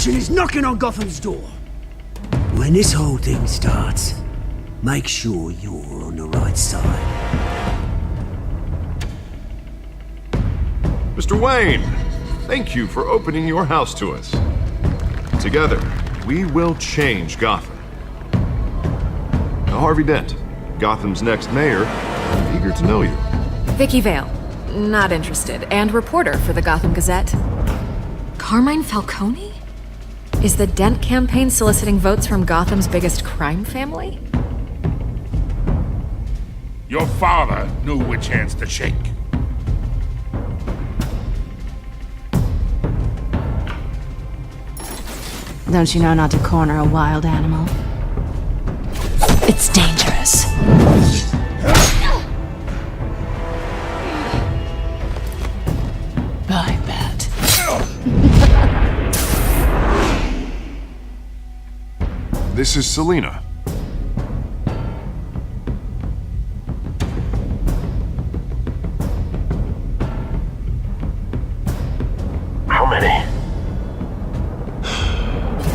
revolution is knocking on Gotham's door. When this whole thing starts, make sure you're on the right side. Mr. Wayne, thank you for opening your house to us. Together, we will change Gotham. Now, Harvey Dent, Gotham's next mayor, eager to know you. Vicky Vale, not interested, and reporter for the Gotham Gazette. Carmine Falcone? Is the Dent campaign soliciting votes from Gotham's biggest crime family? Your father knew which hands to shake. Don't you know not to corner a wild animal? It's dangerous. I bet. This is Selina. How many?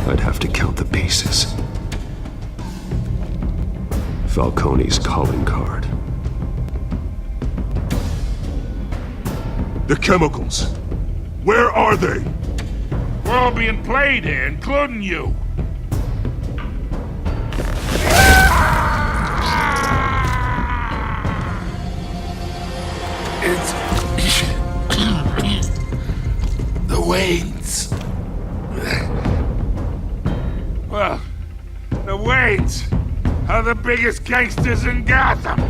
I'd have to count the pieces. Falcone's calling card. The chemicals. Where are they? We're all being played here, including you. It's the Waynes. Well, the Waynes are the biggest gangsters in Gotham.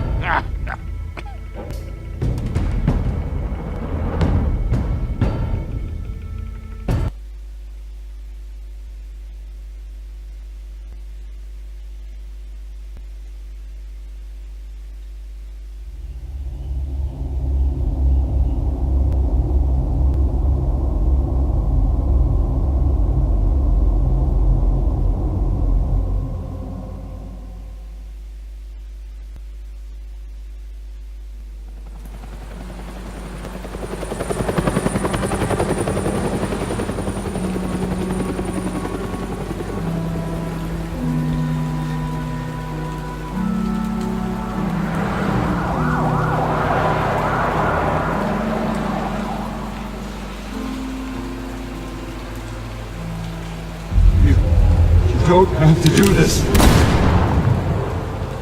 You don't have to do this.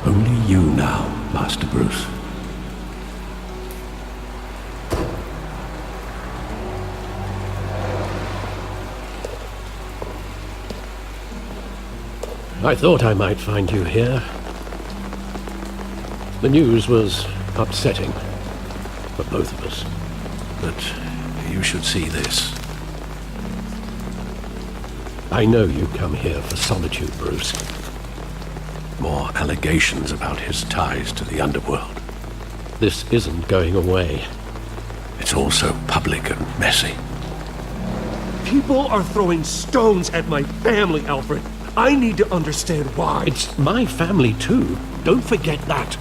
Only you now, Master Bruce. I thought I might find you here. The news was upsetting for both of us. But you should see this. I know you come here for solitude, Bruce. More allegations about his ties to the underworld. This isn't going away. It's also public and messy. People are throwing stones at my family, Alfred. I need to understand why. It's my family too. Don't forget that.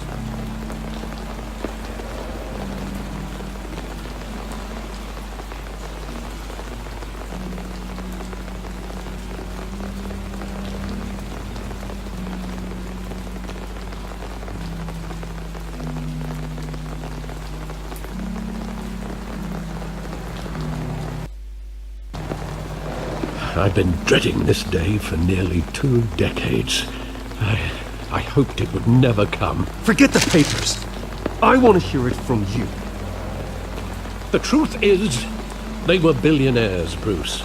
I've been dreading this day for nearly 2 decades. I hoped it would never come. Forget the papers. I want to hear it from you. The truth is, they were billionaires, Bruce.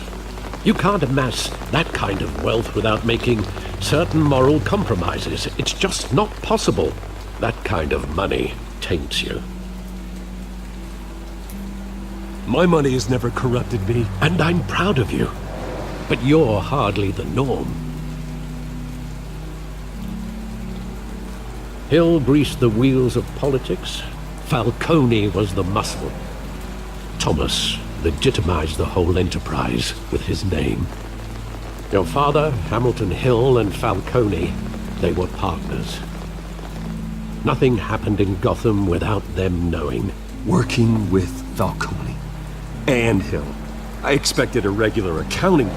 You can't amass that kind of wealth without making certain moral compromises. It's just not possible. That kind of money taints you. My money has never corrupted me. And I'm proud of you. But you're hardly the norm. Hill greased the wheels of politics. Falcone was the muscle. Thomas legitimized the whole enterprise with his name. Your father, Hamilton Hill, and Falcone, they were partners. Nothing happened in Gotham without them knowing. Working with Falcone and Hill. I expected a regular accounting.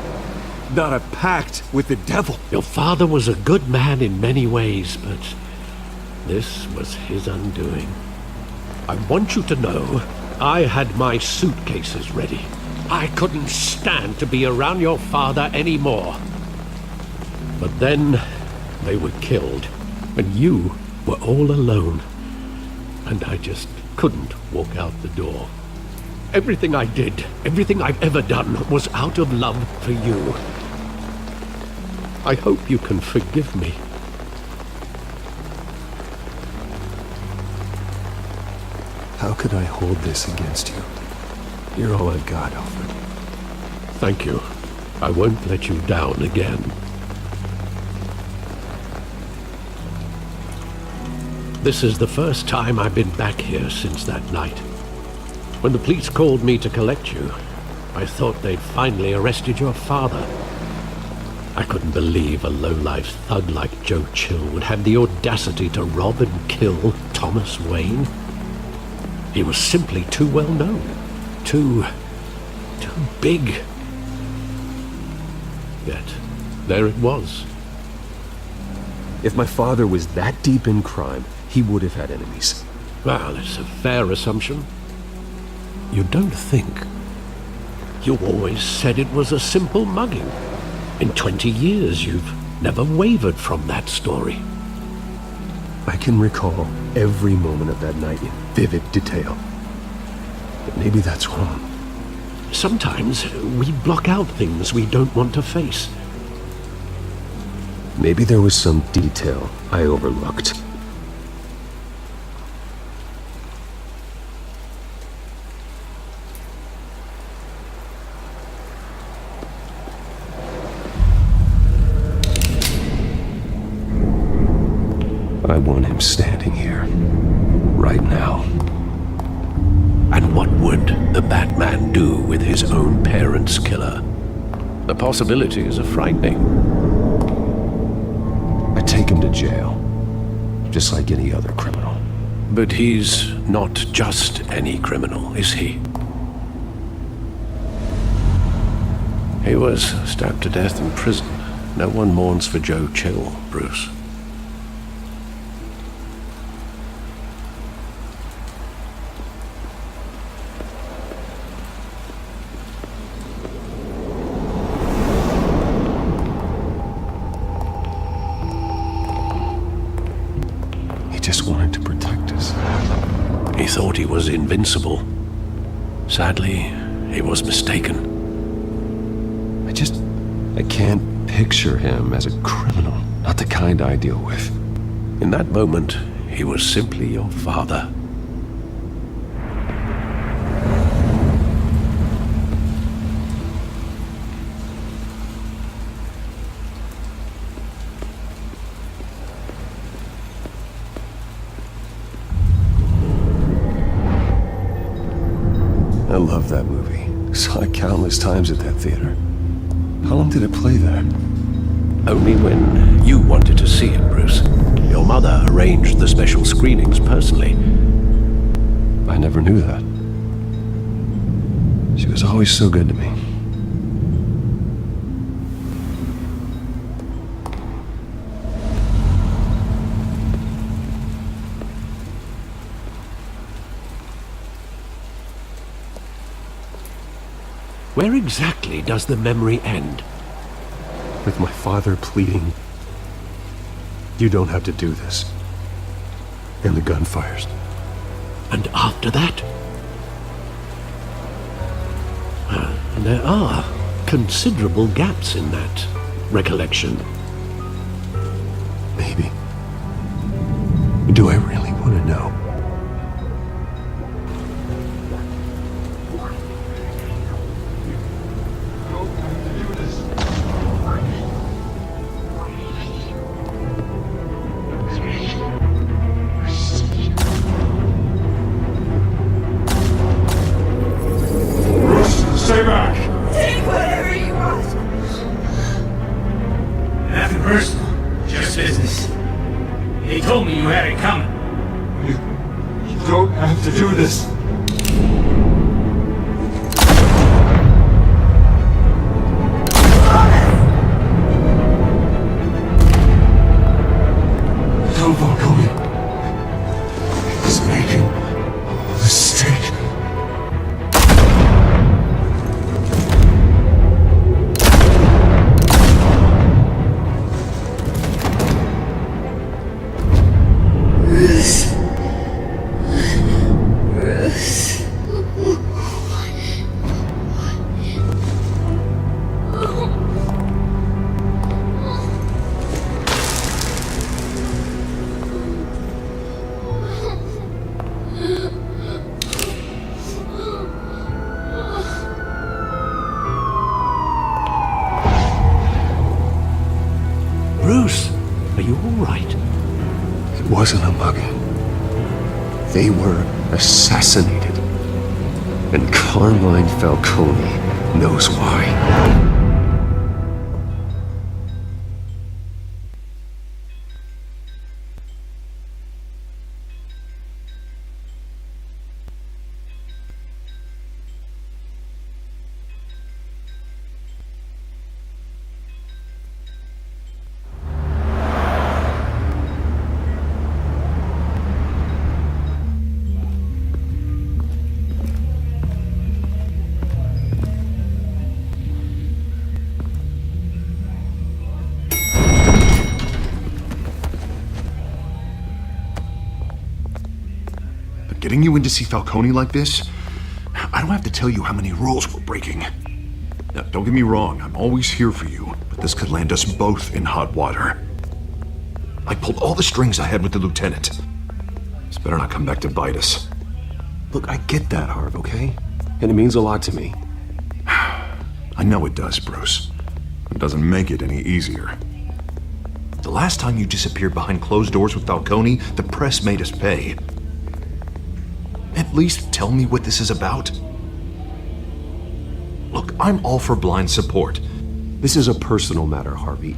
not a pact with the devil. Your father was a good man in many ways, but this was his undoing. I want you to know, I had my suitcases ready. I couldn't stand to be around your father anymore. But then, they were killed, and you were all alone. And I just couldn't walk out the door. Everything I did, everything I've ever done, was out of love for you. I hope you can forgive me. How could I hold this against you? You're all I've got, Alfred. Thank you. I won't let you down again. This is the first time I've been back here since that night. When the police called me to collect you, I thought they'd finally arrested your father. I couldn't believe a low-life thug like Joe Chill would have the audacity to rob and kill Thomas Wayne. He was simply too well known. Too big. Yet, there it was. If my father was that deep in crime, he would have had enemies. Well, it's a fair assumption. You don't think. You always said it was a simple mugging. In 20 years, you've never wavered from that story. I can recall every moment of that night in vivid detail. But maybe that's wrong. Sometimes we block out things we don't want to face. Maybe there was some detail I overlooked. I want him standing here, right now. And what would the Batman do with his own parents' killer? The possibilities are frightening. I take him to jail, just like any other criminal. But he's not just any criminal, is he? He was stabbed to death in prison. No one mourns for Joe Chill, Bruce. Just wanted to protect us. He thought he was invincible. Sadly, he was mistaken. I can't picture him as a criminal. Not the kind I deal with. In that moment, he was simply your father. I love that movie. Saw it countless times at that theater. How long did it play there? Only when you wanted to see it, Bruce. Your mother arranged the special screenings personally. I never knew that. She was always so good to me. Where exactly does the memory end? With my father pleading, "You don't have to do this." And the gun fires. And after that? There are considerable gaps in that recollection. Maybe. Do I really want to know? Stay back! Take whatever you want. Nothing personal, just business. They told me you had it coming. You don't have to do this. Falcone is making a mistake. Bruce, are you all right? It wasn't a mugging. They were assassinated. And Carmine Falcone knows why. Getting you in to see Falcone like this? I don't have to tell you how many rules we're breaking. Now, don't get me wrong, I'm always here for you, but this could land us both in hot water. I pulled all the strings I had with the lieutenant. This better not come back to bite us. Look, I get that, Harv, okay? And it means a lot to me. I know it does, Bruce. It doesn't make it any easier. The last time you disappeared behind closed doors with Falcone, the press made us pay. At least tell me what this is about. Look, I'm all for blind support. This is a personal matter, Harvey.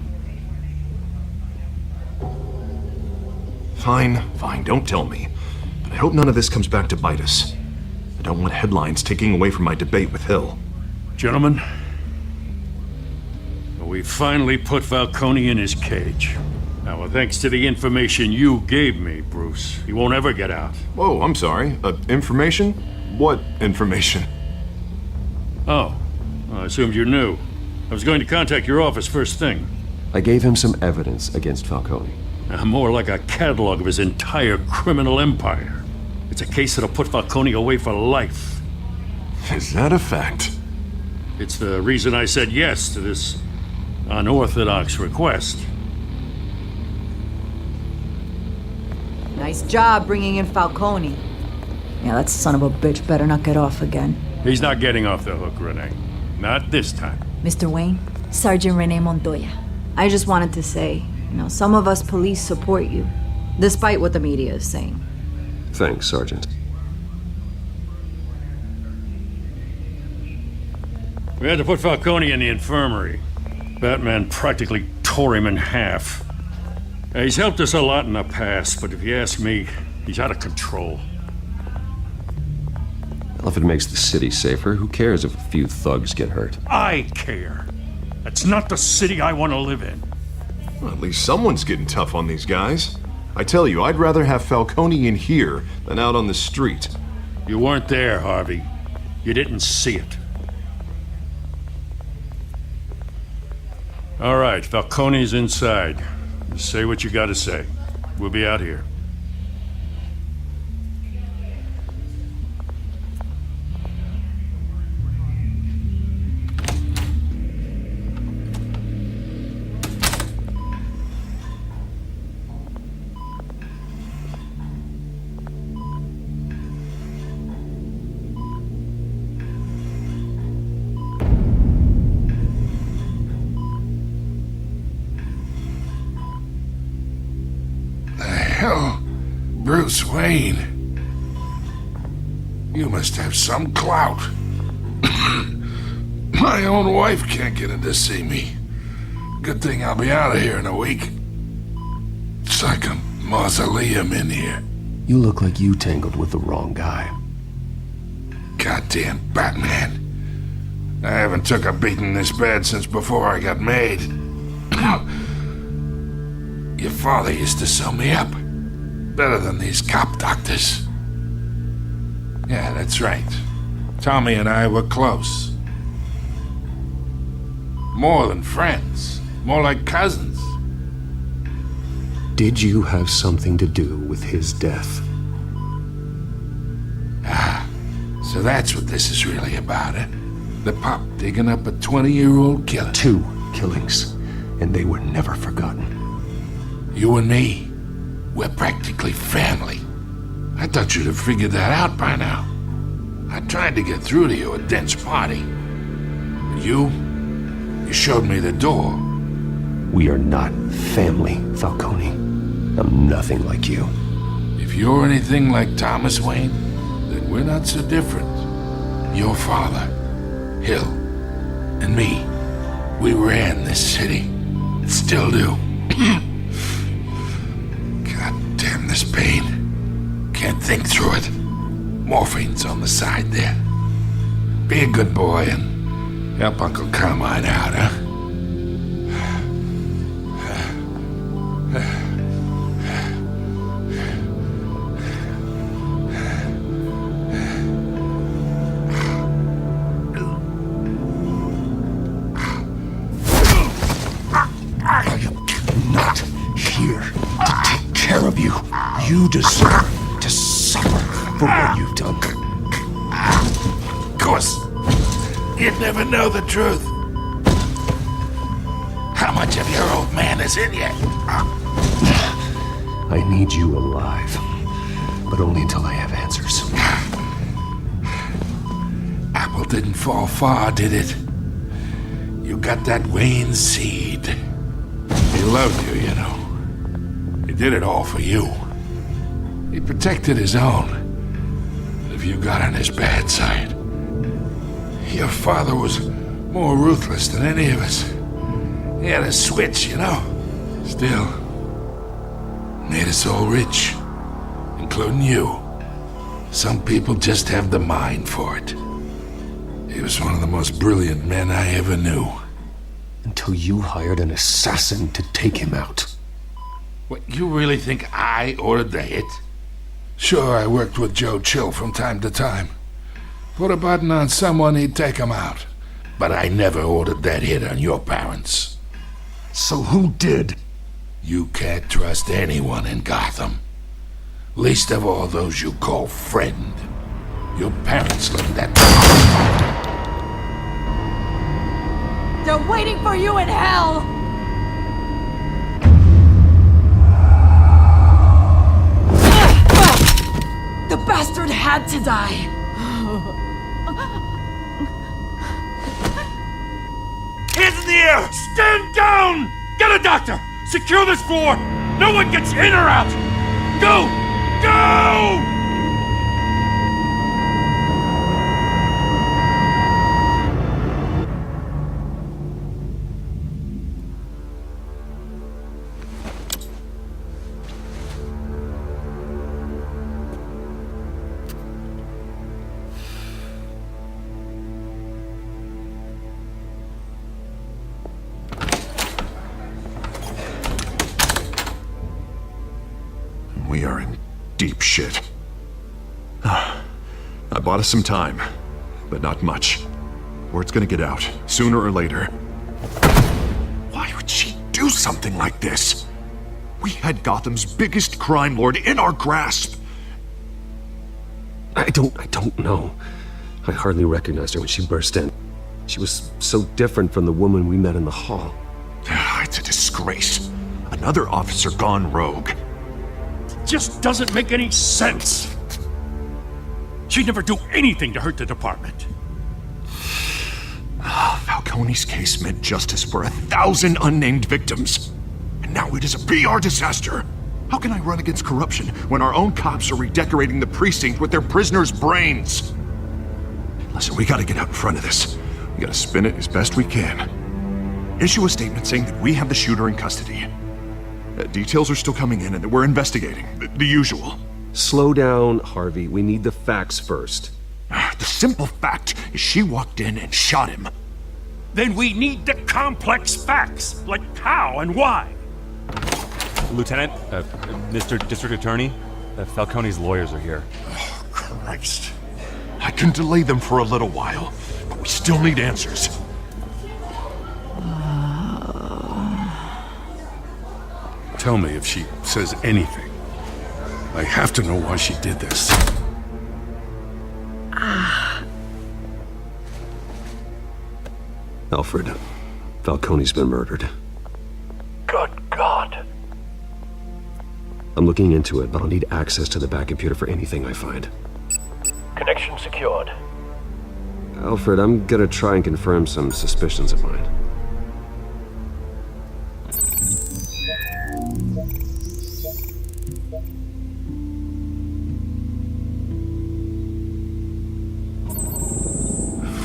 Fine, don't tell me. But I hope none of this comes back to bite us. I don't want headlines taking away from my debate with Hill. Gentlemen, we finally put Falcone in his cage. Now, thanks to the information you gave me, Bruce, he won't ever get out. Whoa, I'm sorry. Information? What information? Oh, I assumed you knew. I was going to contact your office first thing. I gave him some evidence against Falcone. More like a catalog of his entire criminal empire. It's a case that'll put Falcone away for life. Is that a fact? It's the reason I said yes to this unorthodox request. Nice job bringing in Falcone. Yeah, that son of a bitch better not get off again. He's not getting off the hook, Renee. Not this time. Mr. Wayne, Sergeant Renee Montoya. I just wanted to say, some of us police support you, despite what the media is saying. Thanks, Sergeant. We had to put Falcone in the infirmary. Batman practically tore him in half. He's helped us a lot in the past, but if you ask me, he's out of control. Well, if it makes the city safer, who cares if a few thugs get hurt? I care. That's not the city I want to live in. Well, at least someone's getting tough on these guys. I tell you, I'd rather have Falcone in here than out on the street. You weren't there, Harvey. You didn't see it. All right, Falcone's inside. Just say what you gotta say. We'll be out here. Hell, Bruce Wayne. You must have some clout. My own wife can't get in to see me. Good thing I'll be out of here in a week. It's like a mausoleum in here. You look like you tangled with the wrong guy. Goddamn Batman. I haven't took a beating this bad since before I got made. Your father used to sew me up. Better than these cop doctors. Yeah, that's right. Tommy and I were close. More than friends. More like cousins. Did you have something to do with his death? Ah, so that's what this is really about, eh? The pop digging up a 20-year-old killer. 2 killings, and they were never forgotten. You and me, we're practically family. I thought you'd have figured that out by now. I tried to get through to you at Dent's party. But you showed me the door. We are not family, Falcone. I'm nothing like you. If you're anything like Thomas Wayne, then we're not so different. Your father, Hill, and me, we ran this city. Still do. God damn this pain. Can't think through it. Morphine's on the side there. Be a good boy and help Uncle Carmine out, huh? You deserve to suffer for what you've done. Of course, you'd never know the truth. How much of your old man is in you? I need you alive, but only until I have answers. Apple didn't fall far, did it? You got that Wayne seed. He loved you, you know. He did it all for you. He protected his own. If you got on his bad side, your father was more ruthless than any of us. He had a switch, you know. Still, made us all rich, including you. Some people just have the mind for it. He was one of the most brilliant men I ever knew. Until you hired an assassin to take him out. What, you really think I ordered the hit? Sure, I worked with Joe Chill from time to time. Put a button on someone, he'd take him out. But I never ordered that hit on your parents. So who did? You can't trust anyone in Gotham. Least of all those you call friend. Your parents learned that. They're waiting for you in hell! The bastard had to die. Hands in the air! Stand down! Get a doctor! Secure this floor! No one gets in or out! Go! Go! We are in deep shit. I bought us some time, but not much. Word's gonna get out, sooner or later. Why would she do something like this? We had Gotham's biggest crime lord in our grasp. I don't know. I hardly recognized her when she burst in. She was so different from the woman we met in the hall. It's a disgrace. Another officer gone rogue. Just doesn't make any sense. She'd never do anything to hurt the department. Falcone's case meant justice for 1,000 unnamed victims. And now it is a PR disaster. How can I run against corruption when our own cops are redecorating the precinct with their prisoners' brains? Listen, we gotta get out in front of this. We gotta spin it as best we can. Issue a statement saying that we have the shooter in custody. Details are still coming in and that we're investigating. The usual. Slow down, Harvey. We need the facts first. The simple fact is she walked in and shot him. Then we need the complex facts, like how and why. Lieutenant, Mr. District Attorney, Falcone's lawyers are here. Oh, Christ. I can delay them for a little while, but we still need answers. Tell me if she says anything. I have to know why she did this. Alfred, Falcone's been murdered. Good God. I'm looking into it, but I'll need access to the back computer for anything I find. Connection secured. Alfred, I'm gonna try and confirm some suspicions of mine.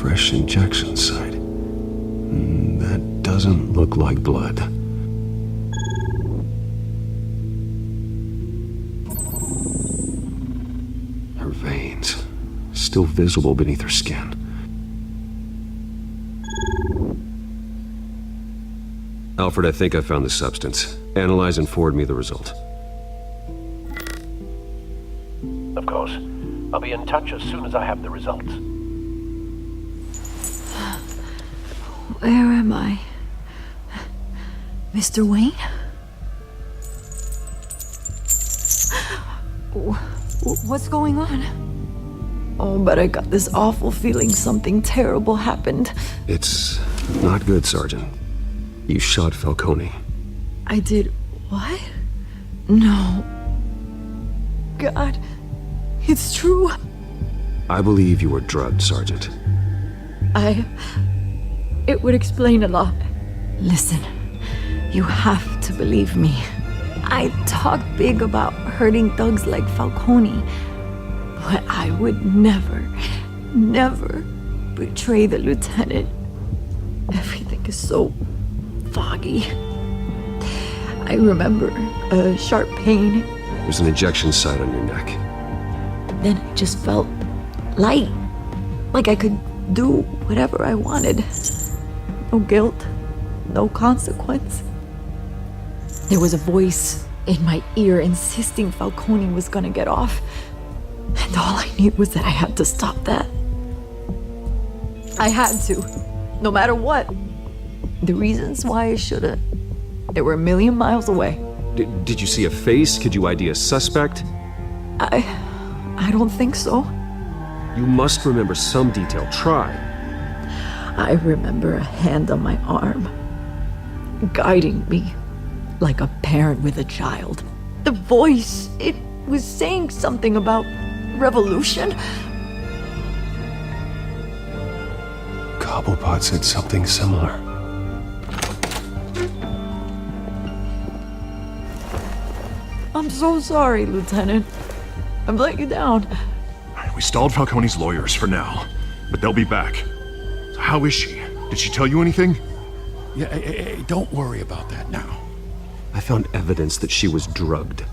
Fresh injection site. That doesn't look like blood. Her veins, still visible beneath her skin. Alfred, I think I found the substance. Analyze and forward me the result. Of course. I'll be in touch as soon as I have the results. Where am I? Mr. Wayne? What's going on? Oh, but I got this awful feeling something terrible happened. It's not good, Sergeant. You shot Falcone. I did what? No. God, it's true. I believe you were drugged, Sergeant. It would explain a lot. Listen, you have to believe me. I talk big about hurting thugs like Falcone, but I would never betray the lieutenant. Everything is so foggy. I remember a sharp pain. There's an injection site on your neck. Then I just felt light, like I could do whatever I wanted. No guilt, no consequence. There was a voice in my ear insisting Falcone was gonna get off. And all I knew was that I had to stop that. I had to, no matter what. The reasons why I shouldn't, they were a million miles away. Did you see a face? Could you ID a suspect? I don't think so. You must remember some detail. Try. I remember a hand on my arm, guiding me like a parent with a child. The voice, it was saying something about revolution. Cobblepot said something similar. I'm so sorry, Lieutenant. I've let you down. We stalled Falcone's lawyers for now, but they'll be back. How is she? Did she tell you anything? Yeah, hey, don't worry about that now. I found evidence that she was drugged.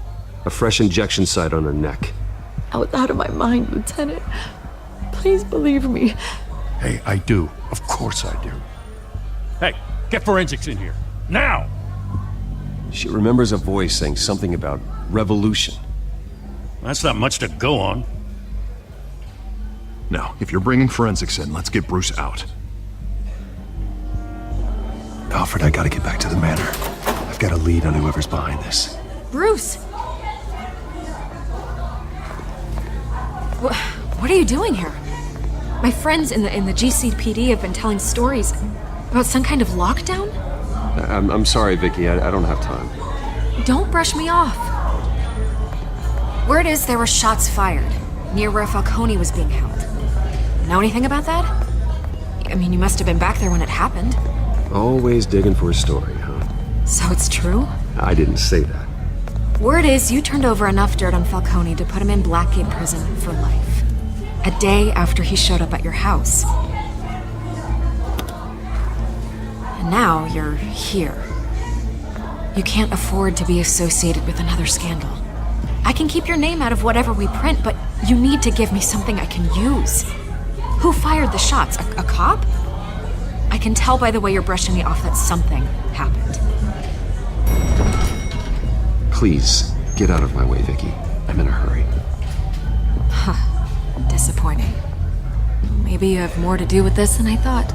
A fresh injection site on her neck. I was out of my mind, Lieutenant. Please believe me. Hey, I do. Of course I do. Hey, get forensics in here. Now! She remembers a voice saying something about revolution. That's not much to go on. Now, if you're bringing forensics in, let's get Bruce out. Alfred, I gotta get back to the manor. I've got a lead on whoever's behind this. Bruce! What are you doing here? My friends in the GCPD have been telling stories about some kind of lockdown? I'm sorry, Vicky. I don't have time. Don't brush me off. Word is there were shots fired near where Falcone was being held. Know anything about that? I mean, you must have been back there when it happened. Always digging for a story, huh? So it's true? I didn't say that. Word is you turned over enough dirt on Falcone to put him in Blackgate Prison for life. A day after he showed up at your house. And now you're here. You can't afford to be associated with another scandal. I can keep your name out of whatever we print, but you need to give me something I can use. Who fired the shots? A cop? I can tell by the way you're brushing me off that something happened. Please, get out of my way, Vicky. I'm in a hurry. Disappointing. Maybe you have more to do with this than I thought.